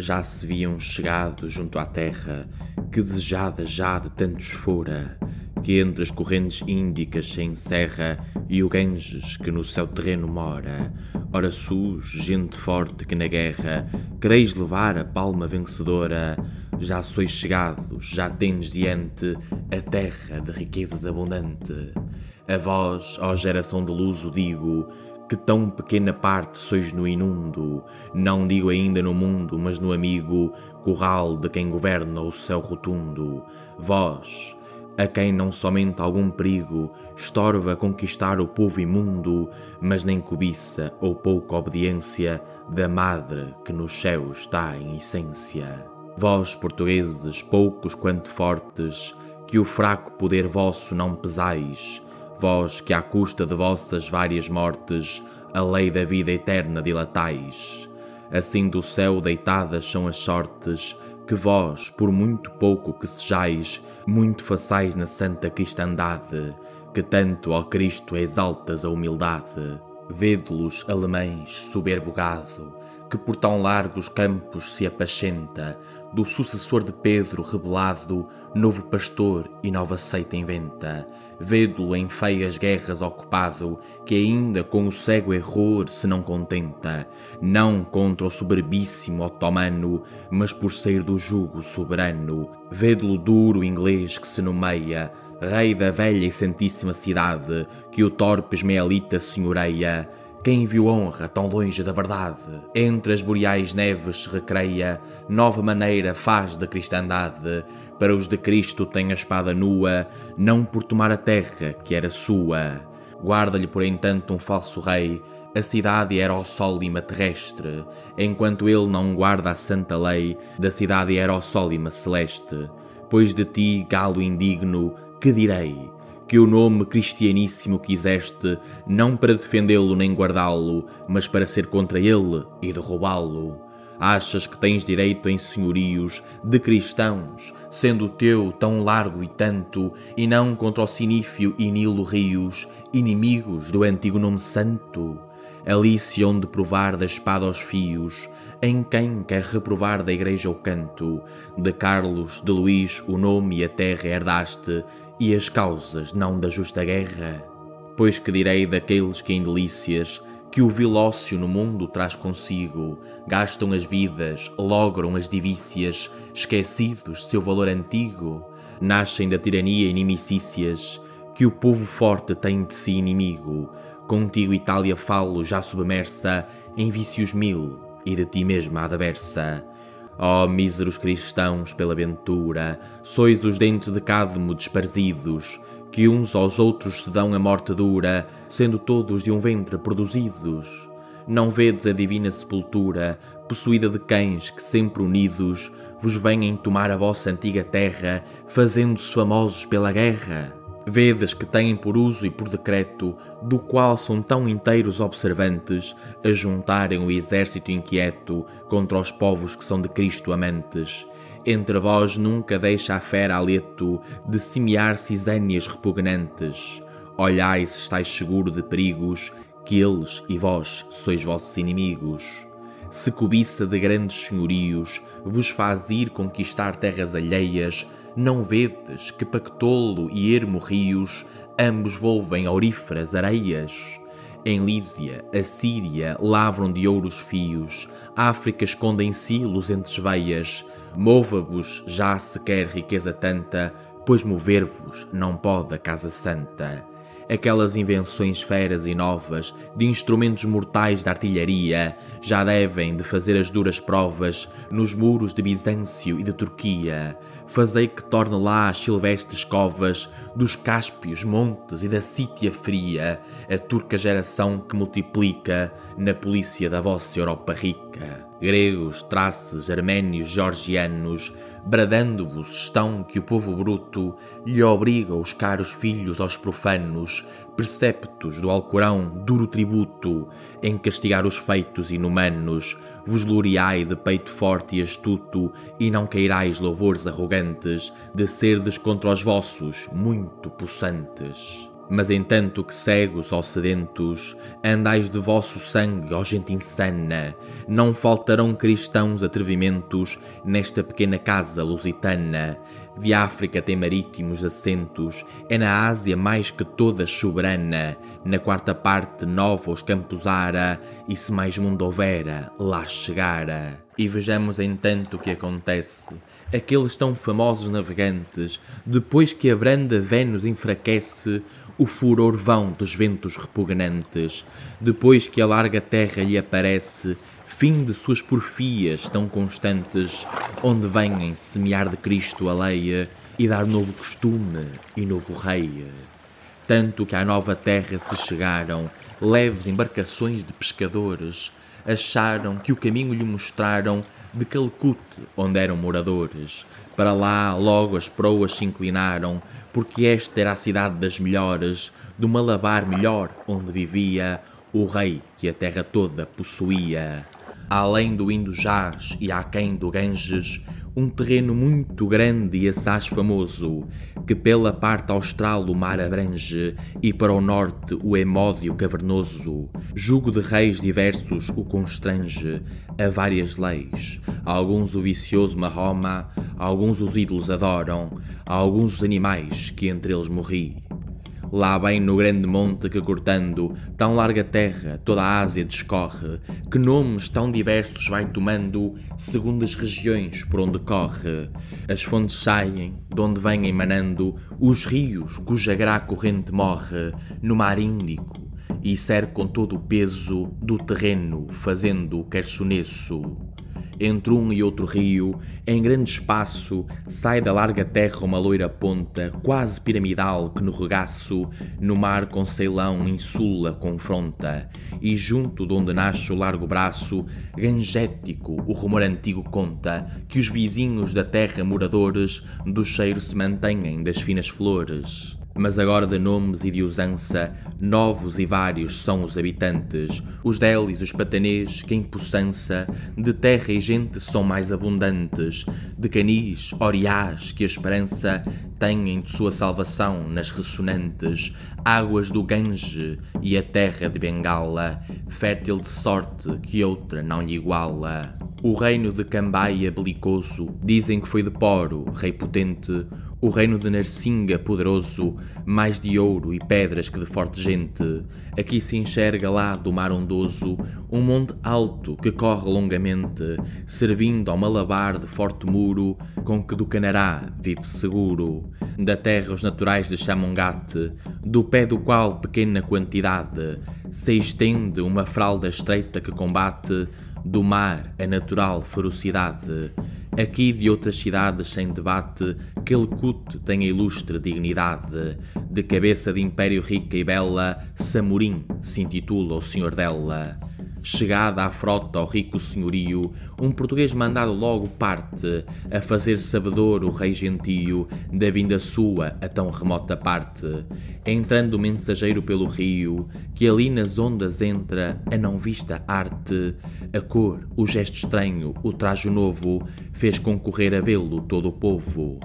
já se viam chegado junto à terra, que desejada já de tantos fora, que entre as correntes índicas se encerra e o Ganges que no seu terreno mora. Ora sus, gente forte que na guerra quereis levar a palma vencedora, já sois chegados, já tendes diante a terra de riquezas abundante. A vós, ó geração de luz, o digo, que tão pequena parte sois no inundo, não digo ainda no mundo, mas no amigo, curral de quem governa o céu rotundo. Vós, a quem não somente algum perigo estorva conquistar o povo imundo, mas nem cobiça ou pouca obediência da madre que nos céus está em essência. Vós, portugueses, poucos quanto fortes, que o fraco poder vosso não pesais, vós que à custa de vossas várias mortes a lei da vida eterna dilatais. Assim do céu deitadas são as sortes que vós, por muito pouco que sejais, muito façais na santa cristandade, que tanto ao Cristo exaltas a humildade. Vede-los alemães, soberbo gado, que por tão largos campos se apacenta, do sucessor de Pedro rebelado, novo pastor e nova seita inventa. Vede-lo em feias guerras ocupado, que ainda com o cego error se não contenta, não contra o soberbíssimo otomano, mas por ser do jugo soberano. Vede-lo duro inglês que se nomeia rei da velha e santíssima cidade, que o torpe ismaelita senhoreia. Quem viu honra tão longe da verdade, entre as boreais neves se recreia, nova maneira faz da cristandade. Para os de Cristo tem a espada nua, não por tomar a terra que era sua. Guarda-lhe por entanto um falso rei, a cidade Hierossólima terrestre, enquanto ele não guarda a santa lei da cidade Hierossólima celeste. Pois de ti, galo indigno, que direi? Que o nome cristianíssimo quiseste, não para defendê-lo nem guardá-lo, mas para ser contra ele e derrubá-lo. Achas que tens direito em senhorios de cristãos, sendo o teu tão largo e tanto, e não contra o Sinífio e Nilo rios, inimigos do antigo nome santo? Ali se onde provar da espada aos fios, em quem quer reprovar da igreja o canto, de Carlos, de Luís o nome e a terra herdaste, e as causas não da justa guerra? Pois que direi daqueles que em delícias que o vil ócio no mundo traz consigo, gastam as vidas, logram as divícias, esquecidos de seu valor antigo, nascem da tirania inimicícias, que o povo forte tem de si inimigo. Contigo Itália falo já submersa em vícios mil e de ti mesma adversa. Ó míseros cristãos pela ventura, sois os dentes de Cadmo desparzidos, que uns aos outros se dão a morte dura, sendo todos de um ventre produzidos. Não vedes a divina sepultura, possuída de cães que sempre unidos vos vêm tomar a vossa antiga terra, fazendo-se famosos pela guerra? Vedes que têm por uso e por decreto, do qual são tão inteiros observantes, a juntarem o exército inquieto contra os povos que são de Cristo amantes. Entre vós nunca deixa a fera haleto de semear cisâneas repugnantes. Olhai se estáis seguro de perigos, que eles e vós sois vossos inimigos. Se cobiça de grandes senhorios vos faz ir conquistar terras alheias, não vedes que Pactolo e Ermo rios ambos volvem auríferas areias? Em Lídia, a Síria lavram de ouro os fios, África escondem silos entre veias. Mova-vos já se quer riqueza tanta, pois mover-vos não pode a casa santa. Aquelas invenções feras e novas de instrumentos mortais da artilharia já devem de fazer as duras provas nos muros de Bizâncio e de Turquia. Fazei que torne lá as silvestres covas dos Cáspios montes e da Sítia fria, a turca geração que multiplica na polícia da vossa Europa rica. Gregos, traces, arménios, georgianos, bradando-vos estão que o povo bruto lhe obriga os caros filhos aos profanos, preceptos do Alcorão, duro tributo, em castigar os feitos inumanos. Vos gloriai de peito forte e astuto, e não queirais louvores arrogantes, de serdes contra os vossos muito possantes. Mas entanto que cegos ou sedentos, andais de vosso sangue, ó gente insana, não faltarão cristãos atrevimentos nesta pequena casa lusitana. De África tem marítimos assentos, é na Ásia mais que toda soberana, na quarta parte nova os campos ara, e se mais mundo houvera, lá chegara. E vejamos entanto o que acontece. Aqueles tão famosos navegantes, depois que a branda Vênus enfraquece, o furor vão dos ventos repugnantes, depois que a larga terra lhe aparece, fim de suas porfias tão constantes, onde venham semear de Cristo a lei e dar novo costume e novo rei. Tanto que à nova terra se chegaram leves embarcações de pescadores, acharam que o caminho lhe mostraram de Calcute, onde eram moradores. Para lá logo as proas se inclinaram, porque esta era a cidade das melhores, do Malabar melhor, onde vivia o rei que a terra toda possuía. Além do Indojás e aquém do Ganges, um terreno muito grande e assaz famoso, que pela parte austral o mar abrange e para o norte o Hemódio cavernoso. Jugo de reis diversos o constrange a várias leis. Alguns o vicioso Mahoma, alguns os ídolos adoram, alguns os animais que entre eles morri. Lá bem no grande monte que cortando tão larga terra toda a Ásia discorre, que nomes tão diversos vai tomando segundo as regiões por onde corre. As fontes saem, de onde vêm emanando os rios cuja grá corrente morre no mar Índico e cercam todo o peso do terreno fazendo quersoneço. Entre um e outro rio, em grande espaço, sai da larga terra uma loira ponta, quase piramidal, que no regaço, no mar com Ceilão insula confronta, e junto de onde nasce o largo braço, gangético, o rumor antigo conta, que os vizinhos da terra moradores, do cheiro se mantêm das finas flores. Mas agora de nomes e de usança, novos e vários são os habitantes, os délis, os patanês, que em possança, de terra e gente são mais abundantes, de canis, oriás, que a esperança têm de sua salvação nas ressonantes águas do Gange e a terra de Bengala, fértil de sorte que outra não lhe iguala. O reino de Cambaia belicoso, dizem que foi de Poro, rei potente, o reino de Narsinga poderoso, mais de ouro e pedras que de forte gente. Aqui se enxerga lá do mar ondoso um monte alto que corre longamente, servindo ao Malabar de forte muro, com que do Canará vive seguro. Da terra os naturais de Chamongate, do pé do qual pequena quantidade se estende uma fralda estreita que combate do mar a natural ferocidade. Aqui de outras cidades sem debate, Calcute tem a ilustre dignidade. De cabeça de império rica e bela, Samorim se intitula o senhor dela. Chegada à frota ao rico senhorio, um português mandado logo parte, a fazer sabedor o rei gentio da vinda sua a tão remota parte. Entrando o mensageiro pelo rio, que ali nas ondas entra a não vista arte, a cor, o gesto estranho, o trajo novo, fez concorrer a vê-lo todo o povo.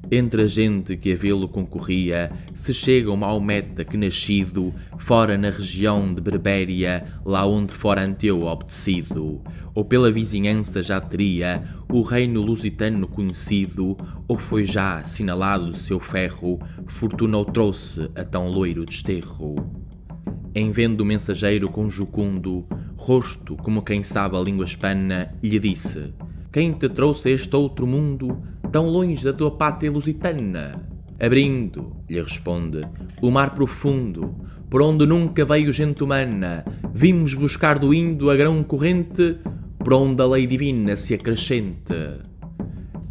Entre a gente que a vê-lo concorria, se chega o Maometa que nascido, fora na região de Berbéria, lá onde fora Anteu obtecido, ou pela vizinhança já teria o reino lusitano conhecido, ou foi já assinalado de seu ferro, fortuna o trouxe a tão loiro desterro. Em vendo o mensageiro com jucundo, rosto como quem sabe a língua hispana, lhe disse: quem te trouxe a este outro mundo, tão longe da tua pátria lusitana? Abrindo, lhe responde, o mar profundo, por onde nunca veio gente humana, vimos buscar do Indo a grão corrente, por onde a lei divina se acrescente.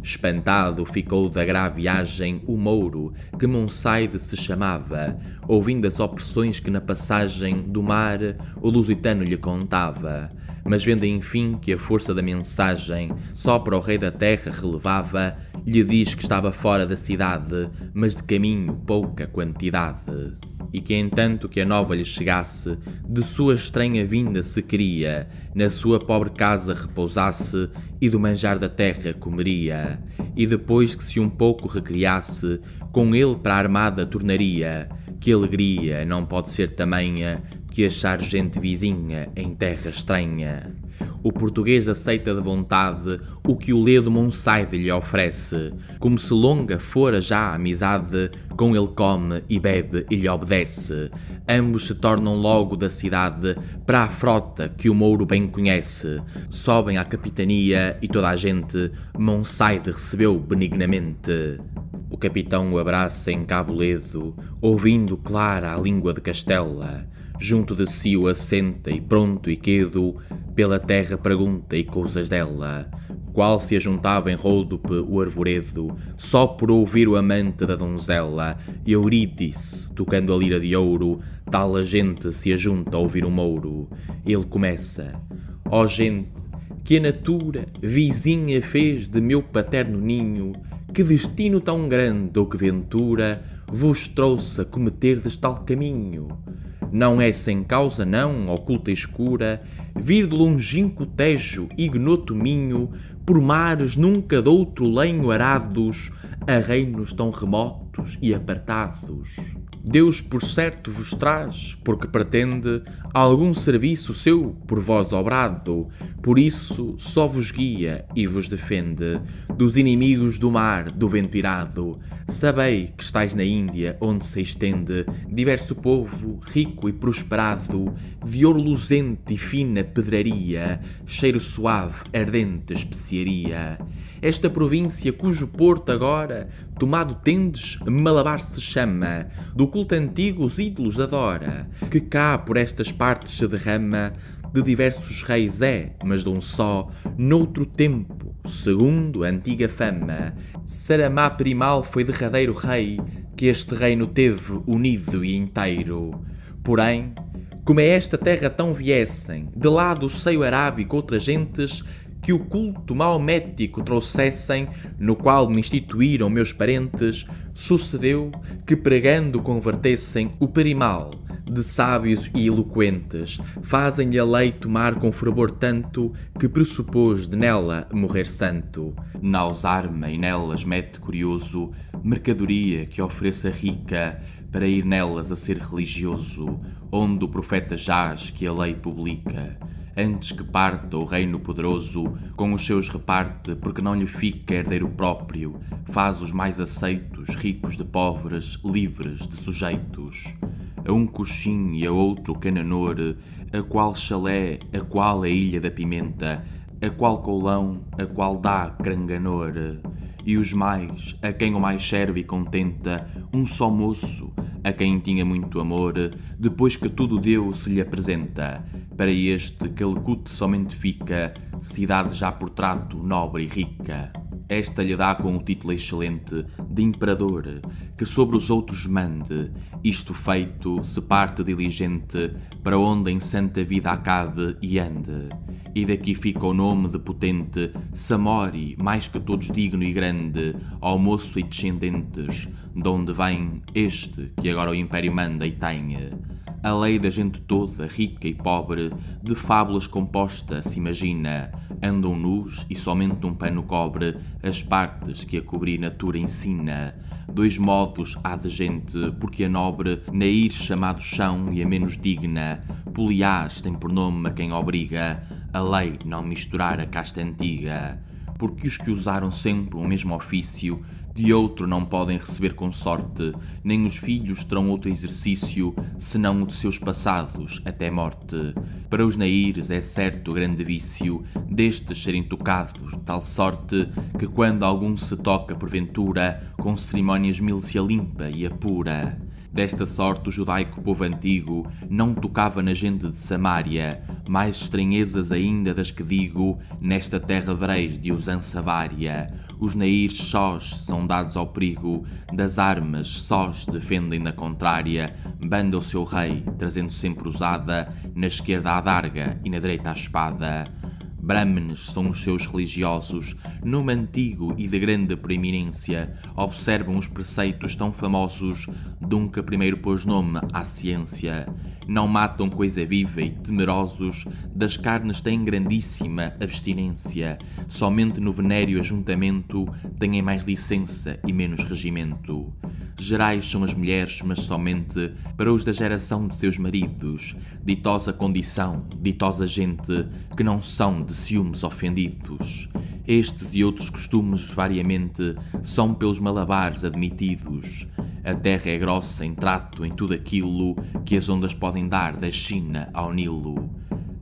Espantado ficou da grave viagem o mouro, que Monsaide se chamava, ouvindo as opressões que na passagem do mar o lusitano lhe contava. Mas vendo enfim que a força da mensagem só para o rei da terra relevava, lhe diz que estava fora da cidade, mas de caminho pouca quantidade. E que entanto que a nova lhe chegasse, de sua estranha vinda se queria, na sua pobre casa repousasse, e do manjar da terra comeria. E depois que se um pouco recriasse, com ele para a armada tornaria, que alegria não pode ser tamanha que achar gente vizinha em terra estranha. O português aceita de vontade o que o ledo Monsaide lhe oferece, como se longa fora já a amizade, com ele come e bebe e lhe obedece. Ambos se tornam logo da cidade para a frota que o Mouro bem conhece. Sobem à capitania e toda a gente Monsaide recebeu benignamente. O capitão o abraça em Cabo Ledo, ouvindo clara a língua de Castela. Junto de si o assenta e pronto e quedo, pela terra pergunta e coisas dela. Qual se ajuntava em Ródope o arvoredo, só por ouvir o amante da donzela, e Eurídice, tocando a lira de ouro, tal a gente se ajunta a ouvir o Mouro. Ele começa: ó gente, que a natura vizinha fez de meu paterno ninho, que destino tão grande ou que ventura vos trouxe a cometerdes tal caminho? Não é sem causa não, oculta e escura, vir do longínquo Tejo ignoto Minho, por mares nunca de outro lenho arados, a reinos tão remotos e apartados. Deus por certo vos traz, porque pretende algum serviço seu por vós obrado, por isso só vos guia e vos defende dos inimigos do mar, do vento irado. Sabei que estáis na Índia, onde se estende diverso povo, rico e prosperado, de ouro luzente e fina pedraria, cheiro suave, ardente especiaria. Esta província cujo porto agora, tomado tendes, Malabar se chama, do culto antigo os ídolos adora, que cá por estas partes se derrama, de diversos reis é, mas de um só, noutro tempo, segundo a antiga fama. Saramá Primal foi derradeiro rei, que este reino teve unido e inteiro. Porém, como a esta terra tão viessem, de lá do seio arábico outras gentes, que o culto maomético trouxessem, no qual me instituíram meus parentes, sucedeu que pregando convertessem o perimal de sábios e eloquentes, fazem-lhe a lei tomar com fervor tanto, que pressupôs de nela morrer santo. Naus arma e nelas mete curioso, mercadoria que ofereça rica, para ir nelas a ser religioso, onde o profeta jaz que a lei publica. Antes que parta o reino poderoso, com os seus reparte, porque não lhe fica herdeiro próprio, faz os mais aceitos, ricos de pobres, livres de sujeitos. A um coxim e a outro cananor, a qual chalé, a qual a ilha da pimenta, a qual colão, a qual dá cranganor. E os mais, a quem o mais serve e contenta, um só moço, a quem tinha muito amor, depois que tudo deu se lhe apresenta. Para este Calcute somente fica, cidade já por trato nobre e rica. Esta lhe dá com o título excelente de imperador, que sobre os outros mande. Isto feito, se parte diligente, para onde em santa vida acabe e ande. E daqui fica o nome de potente, Samori, mais que todos digno e grande, ao moço e descendentes, de onde vem este que agora o império manda e tenha. A lei da gente toda, rica e pobre, de fábulas composta, se imagina, andam nus e somente um pano cobre as partes que a cobrir natura ensina. Dois modos há de gente, porque a nobre, na ir chamado chão e a menos digna, Poliás tem por nome a quem obriga, a lei não misturar a casta antiga. Porque os que usaram sempre o mesmo ofício, de outro não podem receber consorte, nem os filhos terão outro exercício, senão o de seus passados, até morte. Para os naíres é certo o grande vício destes serem tocados, de tal sorte que quando algum se toca porventura, com cerimónias mil se a limpa e apura. Desta sorte o judaico povo antigo não tocava na gente de Samária, mais estranhezas ainda das que digo, nesta terra vereis de usança vária. Os naíres sós são dados ao perigo, das armas sós defendem da contrária, banda o seu rei, trazendo sempre usada, na esquerda a adarga e na direita a espada. Brahmanes são os seus religiosos, nome antigo e de grande preeminência, observam os preceitos tão famosos de um que primeiro pôs nome à ciência. Não matam coisa viva e temerosos, das carnes têm grandíssima abstinência, somente no venéreo ajuntamento têm mais licença e menos regimento. gerais são as mulheres, mas somente para os da geração de seus maridos. Ditosa condição, ditosa gente, que não são de ciúmes ofendidos. Estes e outros costumes, variamente, são pelos malabares admitidos. A terra é grossa em trato em tudo aquilo que as ondas podem dar da China ao Nilo.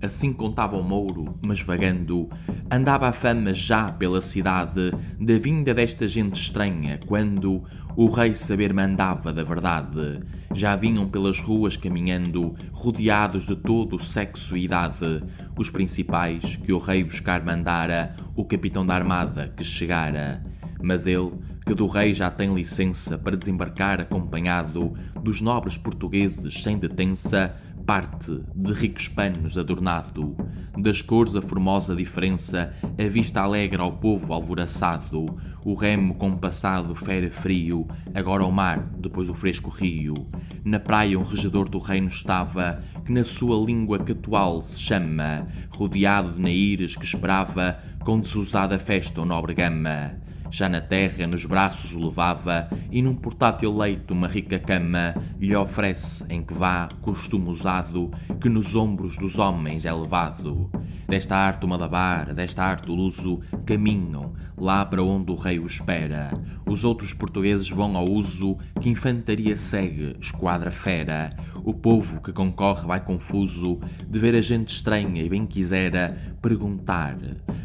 Assim contava o Mouro, mas vagando, andava a fama já pela cidade da vinda desta gente estranha, quando o rei saber mandava da verdade. Já vinham pelas ruas caminhando, rodeados de todo o sexo e idade, os principais que o rei buscar mandara, o capitão da armada que chegara. Mas ele, que do rei já tem licença para desembarcar acompanhado dos nobres portugueses sem detença, parte de ricos panos adornado, das cores a formosa diferença, a vista alegra ao povo alvoraçado, o remo compassado fere frio, agora ao mar, depois o fresco rio. Na praia um regedor do reino estava, que na sua língua catual se chama, rodeado de naíres que esperava, com desusada festa o nobre gama. Já na terra, nos braços o levava, e num portátil leito uma rica cama lhe oferece, em que vá, costume usado, que nos ombros dos homens é levado. Desta arte o malabar, desta arte o luso, caminham, lá para onde o rei o espera. Os outros portugueses vão ao uso, que infantaria segue, esquadra fera. O povo que concorre vai confuso, de ver a gente estranha e bem quisera perguntar.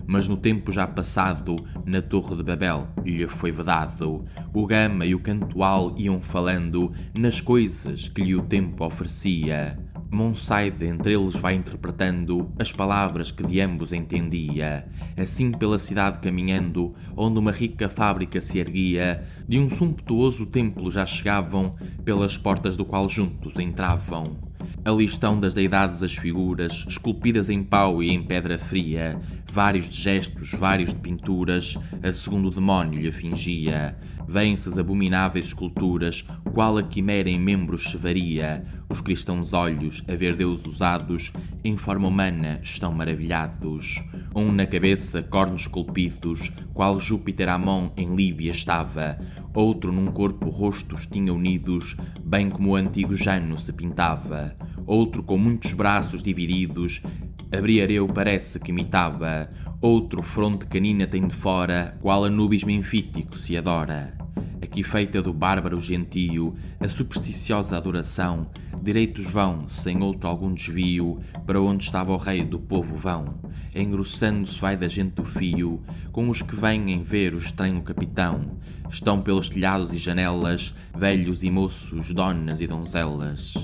Mas no tempo já passado, na torre de Babel lhe foi vedado. O gama e o cantual iam falando nas coisas que lhe o tempo oferecia. Monsaide entre eles vai interpretando as palavras que de ambos entendia. Assim pela cidade caminhando, onde uma rica fábrica se erguia, de um sumptuoso templo já chegavam, pelas portas do qual juntos entravam. Ali estão das deidades as figuras, esculpidas em pau e em pedra fria, vários de gestos, vários de pinturas, a segundo demónio lhe fingia. Vêm-se as abomináveis esculturas, qual a quimera em membros se varia. Os cristãos olhos, a ver Deus usados, em forma humana estão maravilhados. Um na cabeça, cornos esculpidos, qual Júpiter Amon em Líbia estava. Outro num corpo rostos tinha unidos, bem como o antigo Jano se pintava. Outro com muitos braços divididos, Abriareu parece que imitava. Outro fronte canina tem de fora, qual Anubis menfítico se adora. Aqui feita do bárbaro gentio, a supersticiosa adoração, direitos vão, sem outro algum desvio, para onde estava o rei do povo vão. Engrossando-se vai da gente do fio, com os que vêm ver o estranho capitão. Estão pelos telhados e janelas, velhos e moços, donas e donzelas.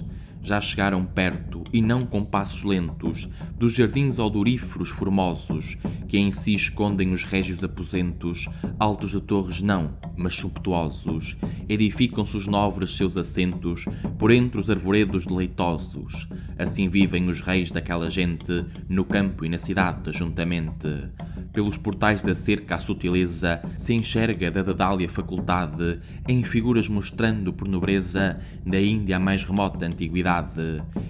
Já chegaram perto, e não com passos lentos, dos jardins odoríferos formosos, que em si escondem os régios aposentos, altos de torres não, mas sumptuosos. Edificam-se os nobres seus assentos, por entre os arvoredos deleitosos. Assim vivem os reis daquela gente, no campo e na cidade juntamente. Pelos portais da cerca a sutileza se enxerga da Dália faculdade, em figuras mostrando por nobreza da Índia a mais remota antiguidade.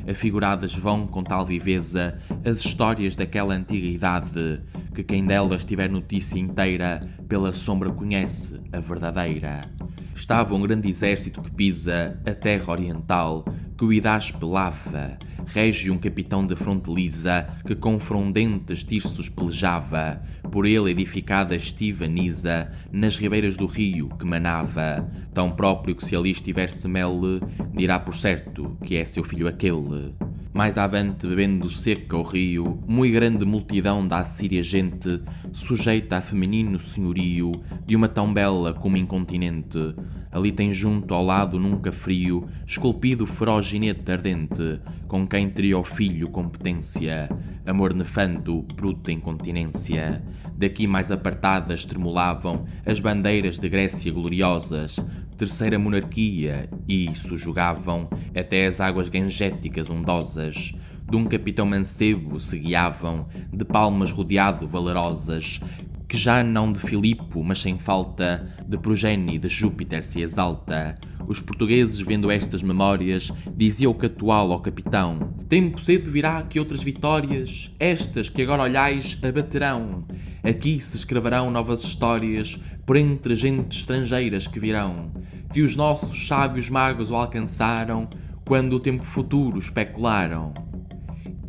Afiguradas vão com tal viveza as histórias daquela antiga idade, que quem delas tiver notícia inteira, pela sombra conhece a verdadeira. Estava um grande exército que pisa a terra oriental, que o Idaspe lava, rege um capitão de fronte lisa, que com frondentes tirsos pelejava, por ele edificada estiva Nisa, nas ribeiras do rio que manava, tão próprio que se ali estiver semele, dirá por certo que é seu filho aquele. Mais avante, bebendo seca o rio, mui grande multidão da assíria gente, sujeita a feminino senhorio, de uma tão bela como incontinente. Ali tem junto ao lado nunca frio, esculpido feroz ginete ardente, com quem teria o filho competência, amor nefando, bruta incontinência. Daqui mais apartadas tremulavam as bandeiras de Grécia gloriosas, terceira monarquia, e subjugavam até as águas gangéticas ondosas. De um capitão mancebo se guiavam, de palmas rodeado valerosas, que já não de Filipo, mas sem falta, de progenie de Júpiter se exalta. Os portugueses, vendo estas memórias, dizia o catual ao capitão: tempo cedo virá que outras vitórias, estas que agora olhais, abaterão. Aqui se escreverão novas histórias, por entre gentes estrangeiras que virão. que os nossos sábios magos o alcançaram quando o tempo futuro especularam.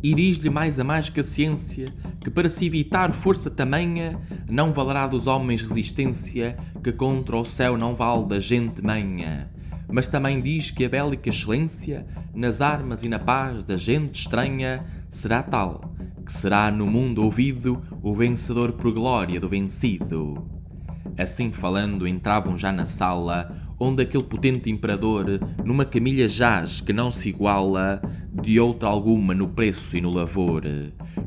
E diz-lhe mais a mágica ciência que para se evitar força tamanha não valerá dos homens resistência que contra o céu não vale da gente manha. Mas também diz que a bélica excelência nas armas e na paz da gente estranha será tal que será no mundo ouvido o vencedor por glória do vencido. Assim falando entravam já na sala onde aquele potente imperador numa camilha jaz que não se iguala de outra alguma no preço e no lavor.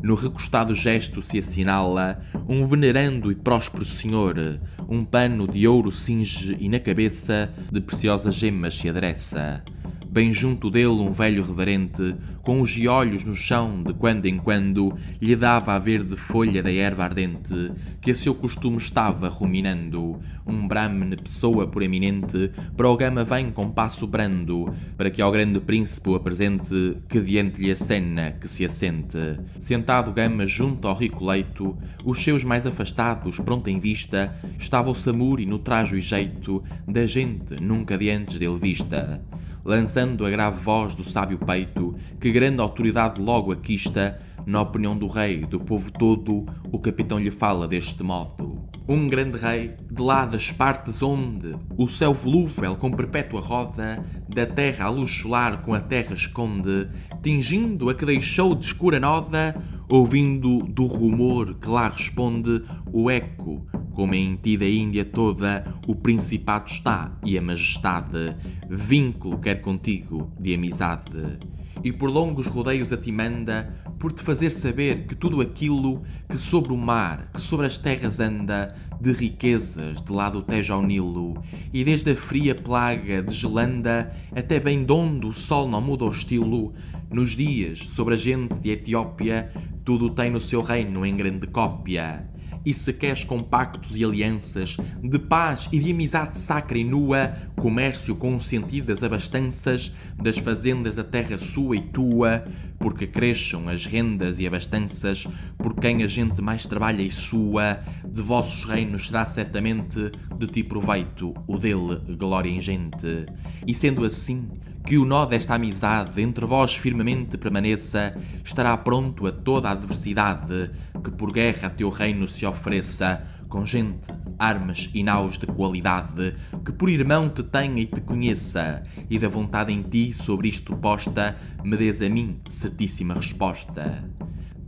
No recostado gesto se assinala um venerando e próspero senhor, um pano de ouro cinge e na cabeça de preciosas gemas se adereça. Bem junto dele um velho reverente, com os olhos no chão de quando em quando, lhe dava a verde folha da erva ardente, que a seu costume estava ruminando. Um Brahmane, pessoa por eminente, para o gama vem com passo brando, para que ao grande príncipe o apresente, que diante lhe acena, que se assente. Sentado gama junto ao rico leito, os seus mais afastados, pronto em vista, estava o samuri no trajo e jeito da gente nunca de antes dele vista. Lançando a grave voz do sábio peito, que grande autoridade logo aquista, na opinião do rei, do povo todo, o capitão lhe fala deste modo. Um grande rei, de lá das partes onde o céu volúvel com perpétua roda, da terra a luz solar com a terra esconde, tingindo a que deixou de escura noda, ouvindo do rumor que lá responde o eco, como em ti da Índia toda o principado está e a majestade, vínculo quer contigo de amizade. E por longos rodeios a ti manda, por te fazer saber que tudo aquilo que sobre o mar, que sobre as terras anda, de riquezas, de lá do Tejo ao Nilo, e desde a fria plaga de Gelanda, até bem donde o sol não muda o estilo, nos dias, sobre a gente de Etiópia, tudo tem no seu reino em grande cópia. E se queres compactos e alianças, de paz e de amizade sacra e nua, comércio consentidas abastanças, das fazendas da terra sua e tua, porque cresçam as rendas e abastanças, por quem a gente mais trabalha e sua, de vossos reinos será certamente de ti proveito, o dele glória ingente. E sendo assim, que o nó desta amizade entre vós firmemente permaneça, estará pronto a toda a adversidade que por guerra a teu reino se ofereça, com gente, armas e naus de qualidade, que por irmão te tenha e te conheça, e da vontade em ti sobre isto posta, me des a mim certíssima resposta.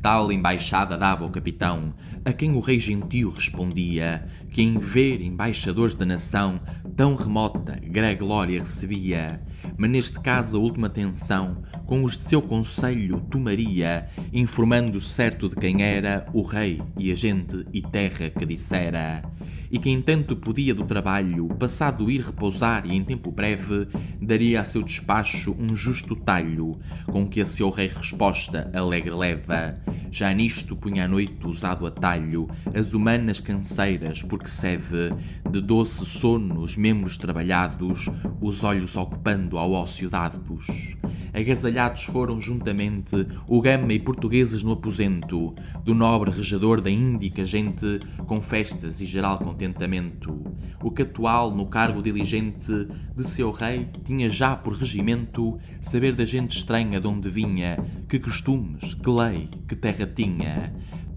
Tal embaixada dava o capitão, a quem o rei gentio respondia, que em ver embaixadores da nação, tão remota, grande glória recebia. Mas neste caso a última atenção, com os de seu conselho tomaria, informando certo de quem era o rei e a gente e terra que dissera. E quem tanto podia do trabalho, passado ir repousar e em tempo breve, daria a seu despacho um justo talho, com que a seu rei resposta alegre leva. Já nisto punha à noite usado atalho, as humanas canseiras, porque serve de doce sono os membros trabalhados, os olhos ocupando ao ócio dados. Agasalhados foram juntamente o gama e portugueses no aposento do nobre regedor da índica gente, com festas e geral contentamento. O catual, no cargo diligente de seu rei, tinha já por regimento saber da gente estranha de onde vinha, que costumes, que lei, que terra tinha.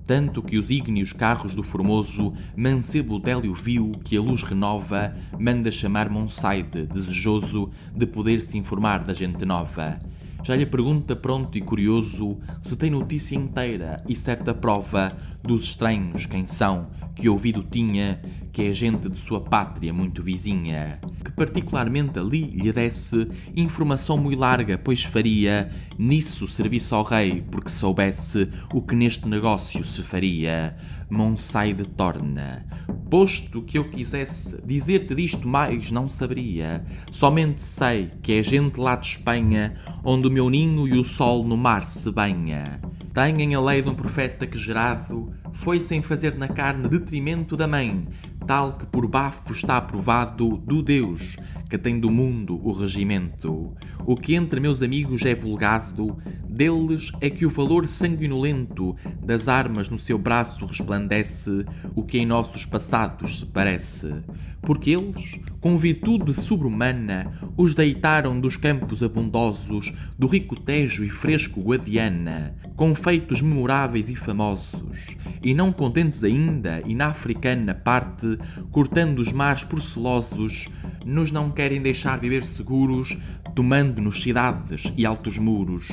Tanto que os ígneos carros do formoso mancebo Délio viu que a luz renova, manda chamar Monsaide, desejoso de poder se informar da gente nova. Já lhe pergunta pronto e curioso se tem notícia inteira e certa prova dos estranhos quem são, que ouvido tinha que é gente de sua pátria muito vizinha, que particularmente ali lhe desse informação muito larga, pois faria nisso serviço ao rei, porque soubesse o que neste negócio se faria. Monsaide torna: posto que eu quisesse dizer-te disto mais, não saberia. Somente sei que é gente lá de Espanha, onde o meu ninho e o sol no mar se banha. Tenham a lei de um profeta que gerado foi sem fazer na carne detrimento da mãe, tal que por bafo está aprovado do Deus, que tem do mundo o regimento. O que entre meus amigos é vulgado, deles é que o valor sanguinolento das armas no seu braço resplandece, o que em nossos passados se parece. Porque eles, com virtude sobre-humana, os deitaram dos campos abundosos do rico Tejo e fresco Guadiana, com feitos memoráveis e famosos, e não contentes ainda, e na africana parte, cortando os mares porcelosos, nos não querem deixar viver seguros, tomando-nos cidades e altos muros.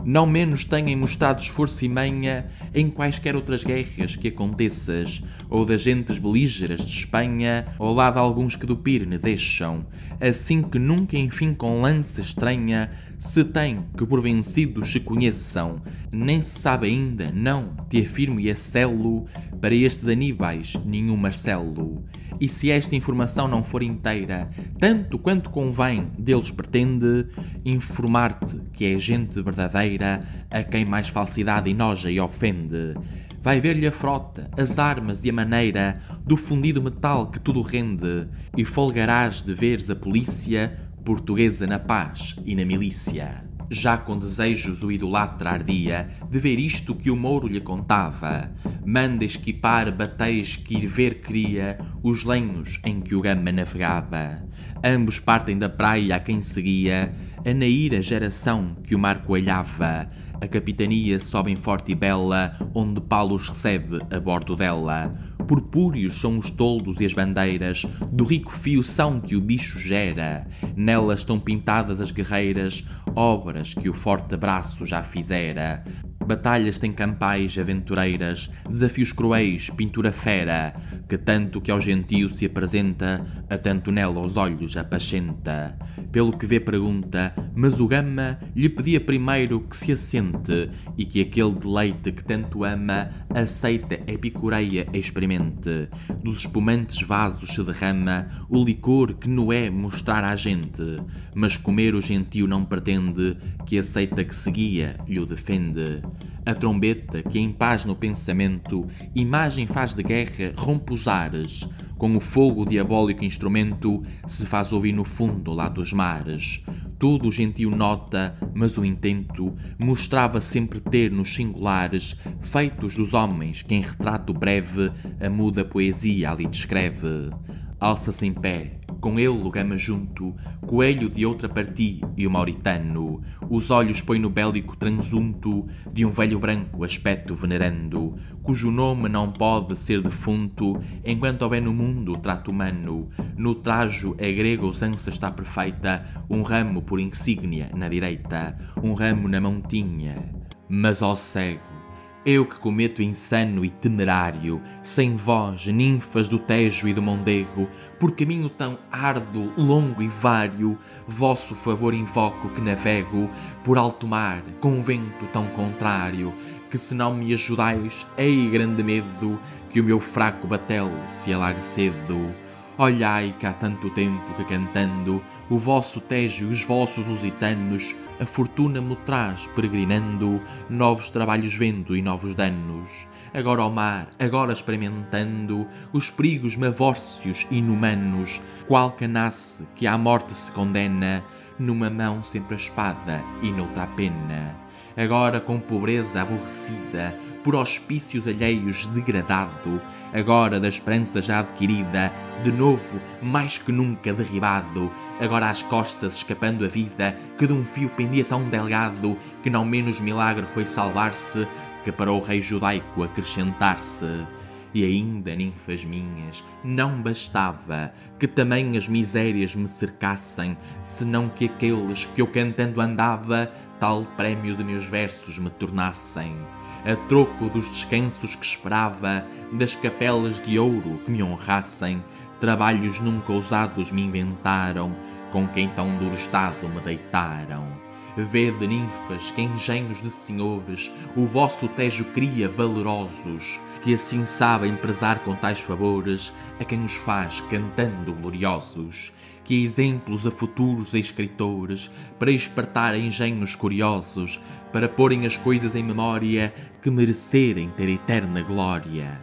Não menos tenham mostrado esforço e manha em quaisquer outras guerras que aconteças, ou das gentes belígeras de Espanha, ou lá de alguns que do Pirne deixam, assim que nunca enfim com lança estranha se tem que por vencidos se conheçam, nem se sabe ainda, não, te afirmo e acelo, para estes Aníbais nenhum Marcelo. E se esta informação não for inteira, tanto quanto convém deles pretende, informar-te que é gente verdadeira a quem mais falsidade enoja e ofende. Vai ver-lhe a frota, as armas e a maneira do fundido metal que tudo rende, e folgarás de veres a polícia portuguesa na paz e na milícia. Já com desejos o idolatra ardia de ver isto que o Mouro lhe contava. Manda esquipar batéis que ir ver queria os lenhos em que o Gama navegava. Ambos partem da praia a quem seguia a naíra geração que o mar coelhava. A capitania sobe em forte e bela, onde Paulo os recebe a bordo dela. Purpúreos são os toldos e as bandeiras do rico fio são que o bicho gera. Nelas estão pintadas as guerreiras, obras que o forte braço já fizera. Batalhas tem campais aventureiras, desafios cruéis, pintura fera, que tanto que ao gentio se apresenta, a tanto nela os olhos apascenta. Pelo que vê pergunta, mas o Gama lhe pedia primeiro que se assente, e que aquele deleite que tanto ama, aceita, epicureia, experimente. Dos espumantes vasos se derrama o licor que Noé mostrar à gente, mas comer o gentio não pretende, que aceita que seguia lhe o defende. A trombeta, que em paz no pensamento, imagem faz de guerra, rompe os ares, com o fogo diabólico instrumento, se faz ouvir no fundo lá dos mares. Tudo o gentio nota, mas o intento mostrava sempre ter nos singulares feitos dos homens que em retrato breve a muda poesia ali descreve. Alça-se em pé, com ele o Gama junto, coelho de outra parti e o mauritano, os olhos põe no bélico transunto de um velho branco aspecto venerando, cujo nome não pode ser defunto enquanto houver no mundo o trato humano. No trajo a grega usança está perfeita, um ramo por insígnia na direita, um ramo na mão tinha. Mas ó cego, eu que cometo insano e temerário, sem vós, ninfas do Tejo e do Mondego, por caminho tão árduo, longo e vário, vosso favor invoco que navego por alto mar, com vento tão contrário, que se não me ajudais, ei grande medo, que o meu fraco batel se alague cedo. Olhai que há tanto tempo que cantando o vosso Tejo e os vossos lusitanos, a fortuna me traz peregrinando, novos trabalhos vendo e novos danos. Agora ao mar, agora experimentando os perigos mavórcios e inumanos, qual canace que à morte se condena, numa mão sempre a espada e noutra a pena. Agora com pobreza aborrecida, por auspícios alheios degradado, agora da esperança já adquirida, de novo, mais que nunca derribado, agora às costas escapando a vida, que de um fio pendia tão delgado, que não menos milagre foi salvar-se, que para o rei judaico acrescentar-se. E ainda, ninfas minhas, não bastava que também as misérias me cercassem, senão que aqueles que eu cantando andava, tal prémio de meus versos me tornassem. A troco dos descansos que esperava, das capelas de ouro que me honrassem, trabalhos nunca ousados me inventaram, com quem tão duro estado me deitaram. Vede, ninfas, que engenhos de senhores o vosso Tejo cria valerosos, que assim sabem prezar com tais favores a quem os faz cantando gloriosos, que exemplos a futuros escritores, para espertar engenhos curiosos, para porem as coisas em memória que merecerem ter eterna glória.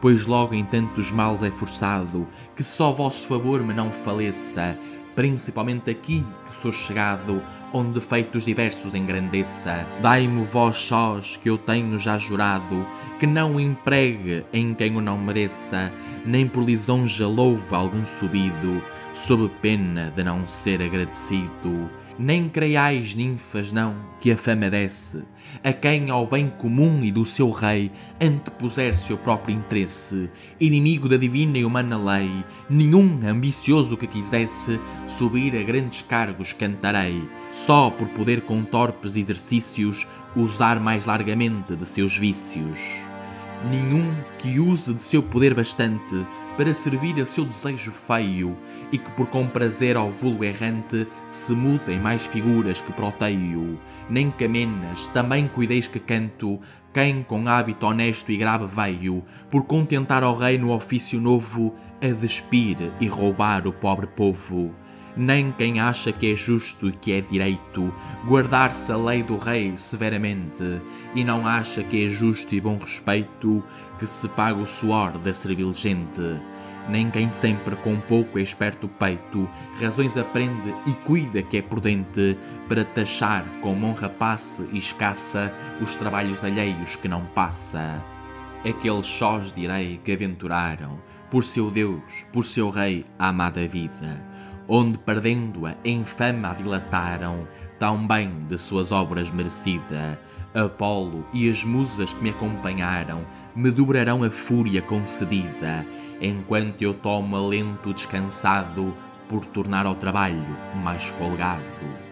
Pois logo em tantos males é forçado que só vosso favor me não faleça, principalmente aqui que sou chegado, onde feitos diversos engrandeça. Dai-me vós sós, que eu tenho já jurado, que não o empregue em quem o não mereça, nem por lisonja louve algum subido, sob pena de não ser agradecido. Nem creiais, ninfas, não, que a fama desce a quem ao bem comum e do seu rei antepuser seu próprio interesse, inimigo da divina e humana lei. Nenhum ambicioso que quisesse subir a grandes cargos cantarei, só por poder com torpes exercícios usar mais largamente de seus vícios. Nenhum que use de seu poder bastante para servir a seu desejo feio, e que por comprazer ao vulgo errante se mudem mais figuras que proteio. Nem camenas, também cuideis que canto, quem com hábito honesto e grave veio, por contentar ao rei no ofício novo, a despir e roubar o pobre povo. Nem quem acha que é justo e que é direito guardar-se a lei do rei severamente, e não acha que é justo e bom respeito que se paga o suor da servil gente. Nem quem sempre com pouco é esperto o peito, razões aprende e cuida que é prudente, para taxar com mão rapace e escassa os trabalhos alheios que não passa. Aqueles sós, direi, que aventuraram, por seu Deus, por seu rei, a amada vida, onde perdendo-a em fama a dilataram, tão bem de suas obras merecida. Apolo e as musas que me acompanharam me dobrarão a fúria concedida, enquanto eu tomo alento descansado por tornar ao trabalho mais folgado.